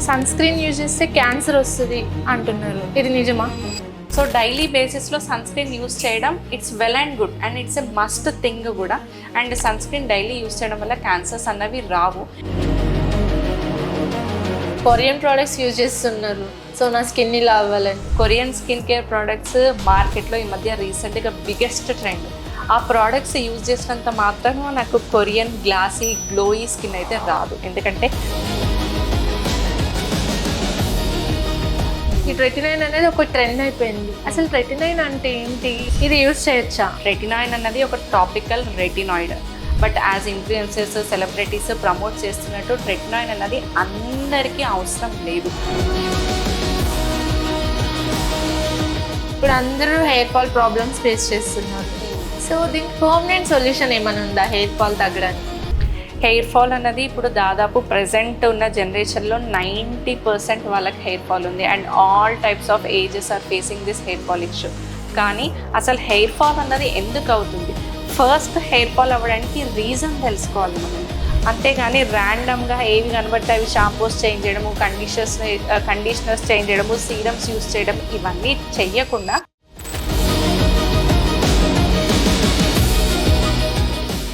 Sun screen use చేస్తే cancer వస్తుంది అంటున్నారు, ఇది నిజమా? సో డైలీ బేసిస్లో సన్ స్క్రీన్ యూస్ చేయడం it's well and good and it's a must thing కూడా. And sunscreen daily use చేయడం వల్ల క్యాన్సర్స్ అన్నవి రావు. కొరియన్ ప్రోడక్ట్స్ యూజ్ చేస్తున్నారు, సో నా స్కిన్ ఇలా అవ్వాలని. కొరియన్ స్కిన్ కేర్ ప్రోడక్ట్స్ మార్కెట్లో ఈ మధ్య రీసెంట్గా బిగ్గెస్ట్ ట్రెండ్. ఆ ప్రోడక్ట్స్ యూజ్ చేసినంత మాత్రం నాకు కొరియన్ గ్లాసీ గ్లోయీ స్కిన్ అయితే రాదు. ఎందుకంటే ఈ 39 అనేది ఒక ట్రెండ్ అయిపోయింది. అసలు 39 అంటే ఏంటి, ఇది యూజ్ చేయొచ్చా? రెటినాయిడ్ అన్నది ఒక topical retinoid. But as influencers celebrities promote చేస్తున్నట్టు రెటినాయిడ్ అన్నది అందరికీ అవసరం లేదు. ఇప్పుడు అందరూ హెయిర్ ఫాల్ ప్రాబ్లమ్స్ ఫేస్ చేస్తున్నారు. సో దీనికి పర్మనెంట్ సొల్యూషన్ ఏమైనా ఉందా హెయిర్ ఫాల్ తగ్గడానికి? హెయిర్ ఫాల్ అన్నది ఇప్పుడు దాదాపు ప్రజెంట్ ఉన్న జనరేషన్లో 90% వాళ్ళకి హెయిర్ ఫాల్ ఉంది. And all types of ages are facing this hair fall issue. కానీ అసలు హెయిర్ ఫాల్ అన్నది ఎందుకు అవుతుంది? ఫస్ట్ హెయిర్ ఫాల్ అవ్వడానికి రీజన్ తెలుసుకోవాలి మనం. అంతేగాని ర్యాండమ్గా ఏవి కనబడితే అవి షాంపూస్ చేంజ్ చేయడము, కండిషనర్స్ చేంజ్ చేయడము, సీరమ్స్ యూస్ చేయడం, ఇవన్నీ చెయ్యకుండా